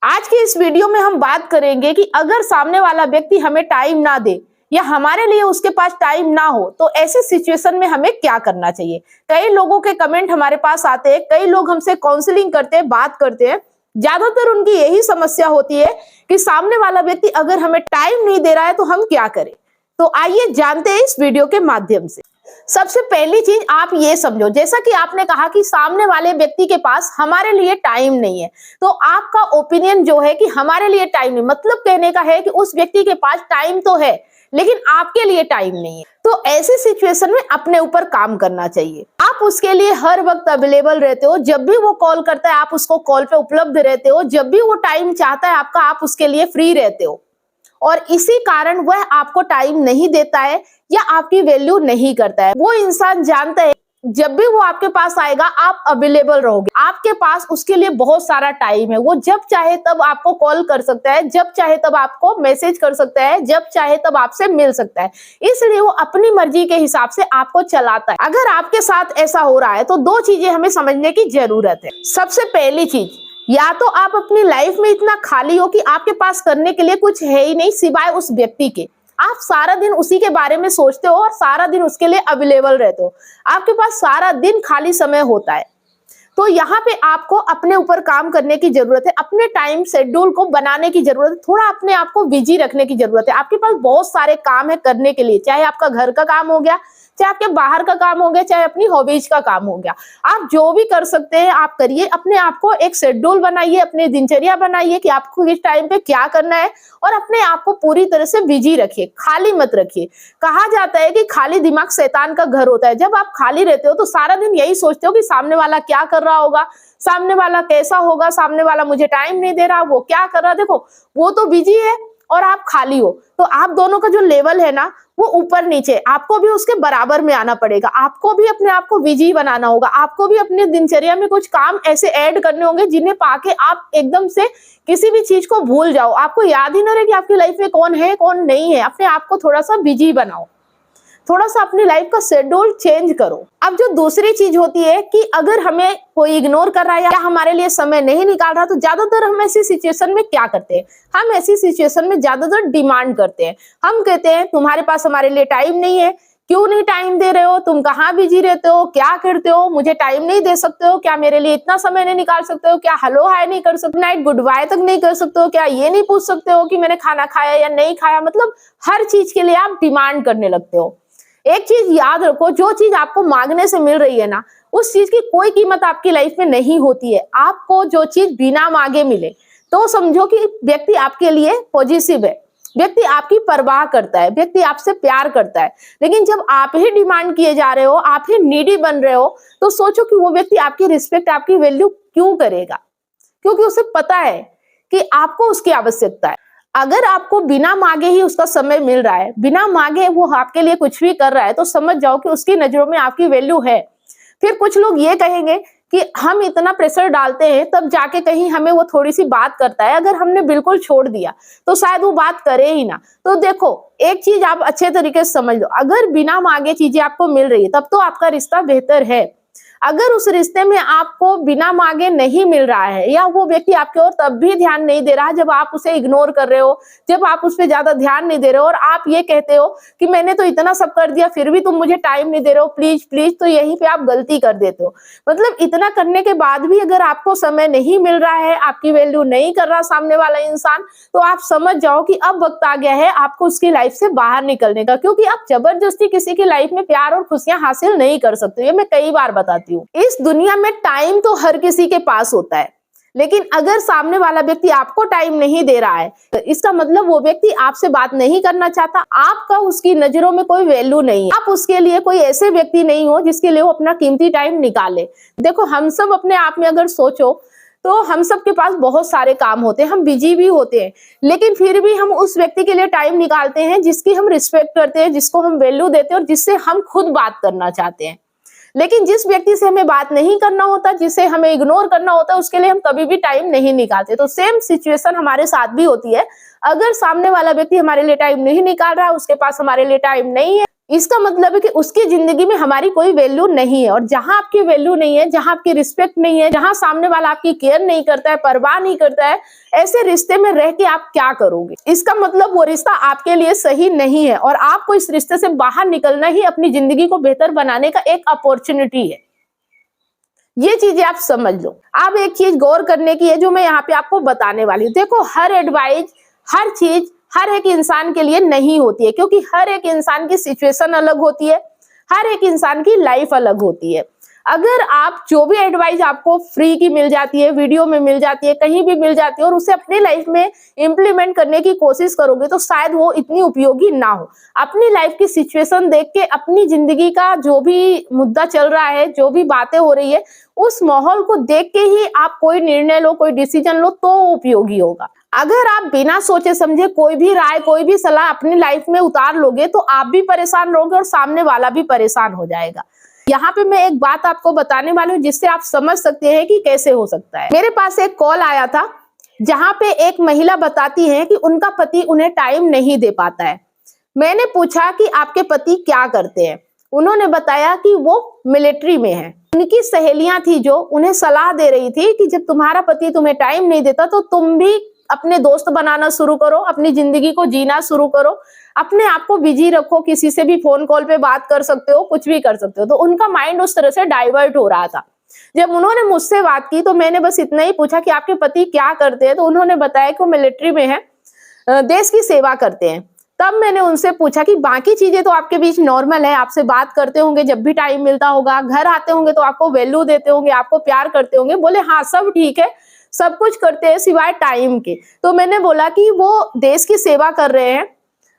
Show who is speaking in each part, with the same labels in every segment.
Speaker 1: आज की इस वीडियो में हम बात करेंगे कि अगर सामने वाला व्यक्ति हमें टाइम ना दे या हमारे लिए उसके पास टाइम ना हो तो ऐसी सिचुएशन में हमें क्या करना चाहिए। कई लोगों के कमेंट हमारे पास आते हैं, कई लोग हमसे काउंसलिंग करते हैं, बात करते हैं। ज्यादातर उनकी यही समस्या होती है कि सामने वाला व्यक्ति अगर हमें टाइम नहीं दे रहा है तो हम क्या करें। तो आइए जानते हैं इस वीडियो के माध्यम से। सबसे पहली चीज आप ये समझो, जैसा कि आपने कहा कि सामने वाले व्यक्ति के पास हमारे लिए टाइम नहीं है, तो आपका ओपिनियन जो है कि हमारे लिए टाइम नहीं, मतलब कहने का है कि उस व्यक्ति के पास टाइम तो है लेकिन आपके लिए टाइम नहीं है। तो ऐसी सिचुएशन में अपने ऊपर काम करना चाहिए। आप उसके लिए हर वक्त अवेलेबल रहते हो, जब भी वो कॉल करता है आप उसको कॉल पे उपलब्ध रहते हो, जब भी वो टाइम चाहता है आपका आप उसके लिए फ्री रहते हो, और इसी कारण वह आपको टाइम नहीं देता है या आपकी वैल्यू नहीं करता है। वो इंसान जानता है जब भी वो आपके पास आएगा आप अवेलेबल रहोगे, आपके पास उसके लिए बहुत सारा टाइम है। वो जब चाहे तब आपको कॉल कर सकता है, जब चाहे तब आपको मैसेज कर सकता है, जब चाहे तब आपसे मिल सकता है। इसलिए वो अपनी मर्जी के हिसाब से आपको चलाता है। अगर आपके साथ ऐसा हो रहा है तो दो चीजें हमें समझने की जरूरत है। सबसे पहली चीज, या तो आप अपनी लाइफ में इतना खाली हो कि आपके पास करने के लिए कुछ है ही नहीं सिवाय उस व्यक्ति के। आप सारा दिन उसी के बारे में सोचते हो और सारा दिन उसके लिए अवेलेबल रहते हो, आपके पास सारा दिन खाली समय होता है। तो यहाँ पे आपको अपने ऊपर काम करने की जरूरत है, अपने टाइम शेड्यूल को बनाने की जरूरत है, थोड़ा अपने आप को बिजी रखने की जरूरत है। आपके पास बहुत सारे काम है करने के लिए, चाहे आपका घर का काम हो गया, चाहे आपके बाहर का काम हो गया, चाहे अपनी हॉबीज का काम हो गया। आप जो भी कर सकते हैं आप करिए, अपने आप को एक शेड्यूल बनाइए, अपनी दिनचर्या बनाइए कि आपको किस टाइम पे क्या करना है, और अपने आप को पूरी तरह से बिजी रखिए, खाली मत रखिए। कहा जाता है कि खाली दिमाग शैतान का घर होता है। जब आप खाली रहते हो तो सारा दिन यही सोचते हो कि सामने वाला क्या कर रहा होगा, सामने वाला कैसा होगा, सामने वाला मुझे टाइम नहीं दे रहा, वो क्या कर रहा। देखो वो तो बिजी है और आप खाली हो, तो आप दोनों का जो लेवल है ना वो ऊपर नीचे, आपको भी उसके बराबर में आना पड़ेगा। आपको भी अपने आप को बिजी बनाना होगा, आपको भी अपनी दिनचर्या में कुछ काम ऐसे ऐड करने होंगे जिन्हें पाके आप एकदम से किसी भी चीज को भूल जाओ, आपको याद ही ना रहे कि आपकी लाइफ में कौन है कौन नहीं है। अपने आप को थोड़ा सा बिजी बनाओ, थोड़ा सा अपनी लाइफ का शेड्यूल चेंज करो। अब जो दूसरी चीज होती है कि अगर हमें कोई इग्नोर कर रहा है या हमारे लिए समय नहीं निकाल रहा, तो ज्यादातर हम ऐसी सिचुएशन में क्या करते हैं, हम ऐसी सिचुएशन में ज्यादातर डिमांड करते हैं। हम कहते हैं तुम्हारे पास हमारे लिए टाइम नहीं है, क्यों नहीं टाइम दे रहे हो, तुम कहाँ बिजी रहते हो, क्या करते हो, मुझे टाइम नहीं दे सकते हो क्या, मेरे लिए इतना समय नहीं निकाल सकते हो क्या, हेलो हाय नहीं कर सकते, नाइट गुड बाय तक नहीं कर सकते हो क्या, ये नहीं पूछ सकते हो कि मैंने खाना खाया या नहीं खाया। मतलब हर चीज के लिए आप डिमांड करने लगते हो। एक चीज याद रखो, जो चीज आपको मांगने से मिल रही है ना उस चीज की कोई कीमत आपकी लाइफ में नहीं होती है। आपको जो चीज बिना मांगे मिले तो समझो कि व्यक्ति आपके लिए पॉजिटिव है, व्यक्ति आपकी परवाह करता है, व्यक्ति आपसे प्यार करता है। लेकिन जब आप ही डिमांड किए जा रहे हो, आप ही नीडी बन रहे हो, तो सोचो कि वो व्यक्ति आपकी रिस्पेक्ट, आपकी वैल्यू क्यों करेगा, क्योंकि उसे पता है कि आपको उसकी आवश्यकता है। अगर आपको बिना मांगे ही उसका समय मिल रहा है, बिना मांगे वो आपके लिए कुछ भी कर रहा है, तो समझ जाओ कि उसकी नजरों में आपकी वैल्यू है। फिर कुछ लोग ये कहेंगे कि हम इतना प्रेशर डालते हैं तब जाके कहीं हमें वो थोड़ी सी बात करता है, अगर हमने बिल्कुल छोड़ दिया तो शायद वो बात करे ही ना। तो देखो एक चीज आप अच्छे तरीके से समझ लो, अगर बिना मांगे चीजें आपको मिल रही है तब तो आपका रिश्ता बेहतर है। अगर उस रिश्ते में आपको बिना मांगे नहीं मिल रहा है या वो व्यक्ति आपके ओर तब भी ध्यान नहीं दे रहा, जब आप उसे इग्नोर कर रहे हो, जब आप उस पर ज्यादा ध्यान नहीं दे रहे हो और आप ये कहते हो कि मैंने तो इतना सब कर दिया फिर भी तुम मुझे टाइम नहीं दे रहे हो, प्लीज प्लीज, तो यहीं पे आप गलती कर देते हो। मतलब इतना करने के बाद भी अगर आपको समय नहीं मिल रहा है, आपकी वैल्यू नहीं कर रहा सामने वाला इंसान, तो आप समझ जाओ कि अब वक्त आ गया है आपको उसकी लाइफ से बाहर निकलने का, क्योंकि आप जबरदस्ती किसी की लाइफ में प्यार और खुशियां हासिल नहीं कर सकते। ये मैं कई बार बताती हूँ। इस दुनिया में टाइम तो हर किसी के पास होता है, लेकिन अगर सामने वाला व्यक्ति आपको टाइम नहीं दे रहा है तो इसका मतलब वो व्यक्ति आपसे बात नहीं करना चाहता, आपका उसकी नजरों में कोई वैल्यू नहीं है, आप उसके लिए कोई ऐसे व्यक्ति नहीं हो जिसके लिए वो अपना कीमती टाइम निकाले। देखो हम सब अपने आप में अगर सोचो तो हम सब के पास बहुत सारे काम होते हैं, हम बिजी भी होते हैं, लेकिन फिर भी हम उस व्यक्ति के लिए टाइम निकालते हैं जिसकी हम रिस्पेक्ट करते हैं, जिसको हम वैल्यू देते हैं और जिससे हम खुद बात करना चाहते हैं। लेकिन जिस व्यक्ति से हमें बात नहीं करना होता, जिसे हमें इग्नोर करना होता है, उसके लिए हम कभी भी टाइम नहीं निकालते। तो सेम सिचुएशन हमारे साथ भी होती है। अगर सामने वाला व्यक्ति हमारे लिए टाइम नहीं निकाल रहा है, उसके पास हमारे लिए टाइम नहीं है, इसका मतलब है कि उसकी जिंदगी में हमारी कोई वैल्यू नहीं है। और जहां आपकी वैल्यू नहीं है, जहां आपकी रिस्पेक्ट नहीं है, जहां सामने वाला आपकी केयर नहीं करता है, परवाह नहीं करता है, ऐसे रिश्ते में रह के आप क्या करोगे? इसका मतलब वो रिश्ता आपके लिए सही नहीं है और आपको इस रिश्ते से बाहर निकलना ही अपनी जिंदगी को बेहतर बनाने का एक अपॉर्चुनिटी है। ये चीजें आप समझ लो। अब एक चीज गौर करने की है जो मैं यहाँ पे आपको बताने वाली हूँ। देखो, हर एडवाइस, हर चीज हर एक इंसान के लिए नहीं होती है, क्योंकि हर एक इंसान की सिचुएशन अलग होती है, हर एक इंसान की लाइफ अलग होती है। अगर आप जो भी एडवाइस आपको फ्री की मिल जाती है, वीडियो में मिल जाती है, कहीं भी मिल जाती है और उसे अपनी लाइफ में इम्प्लीमेंट करने की कोशिश करोगे तो शायद वो इतनी उपयोगी ना हो। अपनी लाइफ की सिचुएशन देख के, अपनी जिंदगी का जो भी मुद्दा चल रहा है, जो भी बातें हो रही है, उस माहौल को देख के ही आप कोई निर्णय लो, कोई डिसीजन लो तो उपयोगी होगा। अगर आप बिना सोचे समझे कोई भी राय, कोई भी सलाह अपनी लाइफ में उतार लोगे तो आप भी परेशान रहोगे और सामने वाला भी परेशान हो जाएगा। यहाँ पे मैं एक बात आपको बताने वाली हूँ जिससे आप समझ सकते हैं कि कैसे हो सकता है। मेरे पास एक कॉल आया था जहाँ पे एक महिला बताती है कि उनका पति उन्हें टाइम नहीं दे पाता है। मैंने पूछा कि आपके पति क्या करते हैं? उन्होंने बताया कि वो मिलिट्री में है। उनकी सहेलियां थी जो उन्हें सलाह दे रही थी कि जब तुम्हारा पति तुम्हें टाइम नहीं देता तो तुम भी अपने दोस्त बनाना शुरू करो, अपनी जिंदगी को जीना शुरू करो, अपने आप को बिजी रखो, किसी से भी फोन कॉल पे बात कर सकते हो, कुछ भी कर सकते हो। तो उनका माइंड उस तरह से डाइवर्ट हो रहा था। जब उन्होंने मुझसे बात की तो मैंने बस इतना ही पूछा कि आपके पति क्या करते हैं? तो उन्होंने बताया कि वो मिलिट्री में है, देश की सेवा करते हैं। तब मैंने उनसे पूछा कि बाकी चीजें तो आपके बीच नॉर्मल है, आपसे बात करते होंगे जब भी टाइम मिलता होगा, घर आते होंगे तो आपको वैल्यू देते होंगे, आपको प्यार करते होंगे। बोले हाँ, सब ठीक है, सब कुछ करते हैं सिवाय टाइम के। तो मैंने बोला कि वो देश की सेवा कर रहे हैं,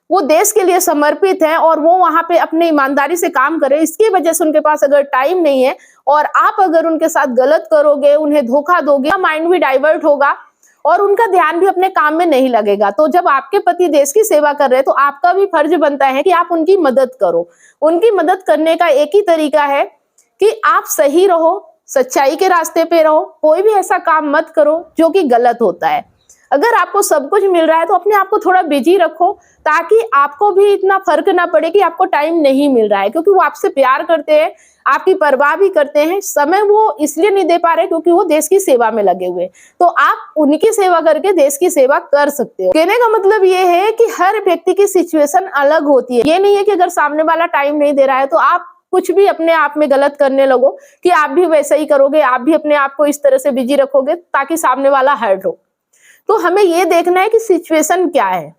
Speaker 1: वो देश के लिए समर्पित हैं और वो वहां पे अपने ईमानदारी से काम कर रहे हैं। इसकी वजह से उनके पास अगर टाइम नहीं है और आप अगर उनके साथ गलत करोगे, उन्हें धोखा दोगे, माइंड भी डाइवर्ट होगा और उनका ध्यान भी अपने काम में नहीं लगेगा। तो जब आपके पति देश की सेवा कर रहे हैं तो आपका भी फर्ज बनता है कि आप उनकी मदद करो। उनकी मदद करने का एक ही तरीका है कि आप सही रहो, सच्चाई के रास्ते पे रहो, कोई भी ऐसा काम मत करो जो कि गलत होता है। अगर आपको सब कुछ मिल रहा है तो अपने आप को थोड़ा बिजी रखो ताकि आपको भी इतना फर्क ना पड़े कि आपको टाइम नहीं मिल रहा है, क्योंकि वो आपसे प्यार करते हैं, आपकी परवाह भी करते हैं। समय वो इसलिए नहीं दे पा रहे क्योंकि वो देश की सेवा में लगे हुए, तो आप उनकी सेवा करके देश की सेवा कर सकते हो। कहने का मतलब ये है कि हर व्यक्ति की सिचुएशन अलग होती है। ये नहीं है कि अगर सामने वाला टाइम नहीं दे रहा है तो आप कुछ भी अपने आप में गलत करने लगो कि आप भी वैसा ही करोगे, आप भी अपने आप को इस तरह से बिजी रखोगे ताकि सामने वाला हर्ट हो। तो हमें ये देखना है कि सिचुएशन क्या है।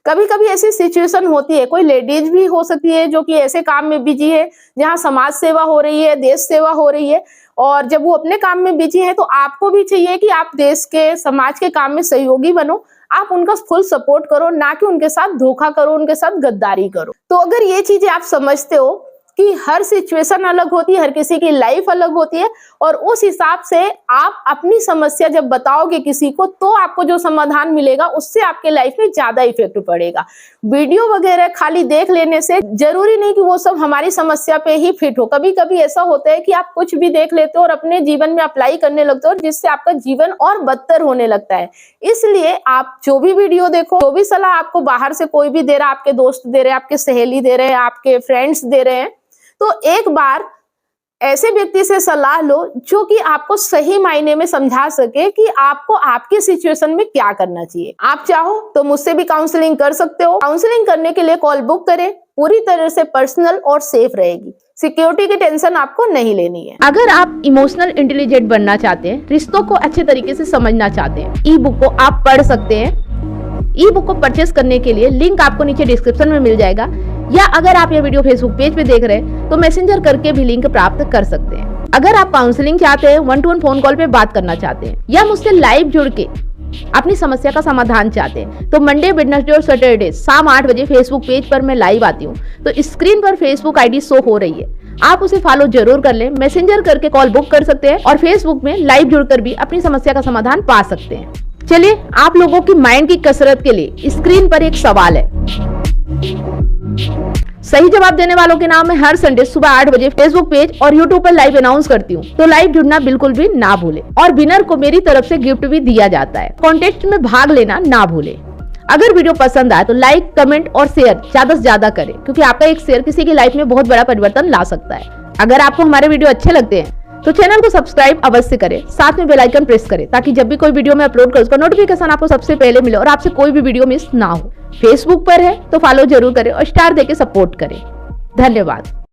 Speaker 1: कभी कभी ऐसी सिचुएशन होती है, कोई लेडीज भी हो सकती है जो कि ऐसे काम में बिजी है जहां समाज सेवा हो रही है, देश सेवा हो रही है, और जब वो अपने काम में बिजी है तो आपको भी चाहिए कि आप देश के, समाज के काम में सहयोगी बनो, आप उनका फुल सपोर्ट करो, ना कि उनके साथ धोखा करो, उनके साथ गद्दारी करो। तो अगर ये चीजें आप समझते हो कि हर सिचुएशन अलग होती है, हर किसी की लाइफ अलग होती है, और उस हिसाब से आप अपनी समस्या जब बताओगे किसी को तो आपको जो समाधान मिलेगा उससे आपके लाइफ में ज्यादा इफेक्ट पड़ेगा। वीडियो वगैरह खाली देख लेने से जरूरी नहीं कि वो सब हमारी समस्या पे ही फिट हो। कभी कभी ऐसा होता है कि आप कुछ भी देख लेते हो और अपने जीवन में अप्लाई करने लगते हो, जिससे आपका जीवन और बदतर होने लगता है। इसलिए आप जो भी वीडियो देखो, जो भी सलाह आपको बाहर से कोई भी दे रहा है, आपके दोस्त दे रहे हैं, आपके सहेली दे रहे हैं, आपके फ्रेंड्स दे रहे हैं, तो एक बार ऐसे व्यक्ति से सलाह लो जो कि आपको सही मायने में समझा सके कि आपको आपकी सिचुएशन में क्या करना चाहिए। आप चाहो तो मुझसे भी काउंसलिंग कर सकते हो। काउंसलिंग करने के लिए कॉल बुक करें, पूरी तरह से पर्सनल और सेफ रहेगी। सिक्योरिटी की टेंशन आपको नहीं लेनी है।
Speaker 2: अगर आप इमोशनल इंटेलिजेंट बनना चाहते हैं, रिश्तों को अच्छे तरीके से समझना चाहते हैं, ई बुक को आप पढ़ सकते हैं। ई बुक को परचेस करने के लिए लिंक आपको नीचे डिस्क्रिप्शन में मिल जाएगा, या अगर आप ये वीडियो फेसबुक पेज पे देख रहे हैं तो मैसेंजर करके भी लिंक प्राप्त कर सकते हैं। अगर आप काउंसलिंग चाहते हैं, 1-to-1 फोन कॉल पे बात करना चाहते हैं, या मुझसे लाइव जुड़ के अपनी समस्या का समाधान चाहते हैं, तो मंडे, वेडनेसडे और सैटरडे शाम 8 बजे फेसबुक पेज पर मैं लाइव आती हूँ। तो स्क्रीन पर फेसबुक आईडी शो हो रही है, आप उसे फॉलो जरूर कर लें। मैसेंजर करके कॉल बुक कर सकते हैं और फेसबुक में लाइव जुड़कर भी अपनी समस्या का समाधान पा सकते हैं। चलिए, आप लोगों की माइंड की कसरत के लिए स्क्रीन पर एक सवाल है। सही जवाब देने वालों के नाम मैं हर संडे सुबह 8 बजे फेसबुक पेज और यूट्यूब पर लाइव अनाउंस करती हूँ, तो लाइव जुड़ना बिल्कुल भी ना भूले। और विनर को मेरी तरफ से गिफ्ट भी दिया जाता है। कॉन्टेस्ट में भाग लेना ना भूले। अगर वीडियो पसंद आए तो लाइक, कमेंट और शेयर ज्यादा से ज्यादा करें, क्योंकि आपका एक शेयर किसी की लाइफ में बहुत बड़ा परिवर्तन ला सकता है। अगर आपको हमारे वीडियो अच्छे लगते हैं तो चैनल को सब्सक्राइब अवश्य करें, साथ में बेल आइकन प्रेस करें, ताकि जब भी कोई वीडियो मैं अपलोड करूं उसका नोटिफिकेशन आपको सबसे पहले मिले और आपसे कोई भी वीडियो मिस ना हो। फेसबुक पर है तो फॉलो जरूर करें और स्टार देके सपोर्ट करें। धन्यवाद।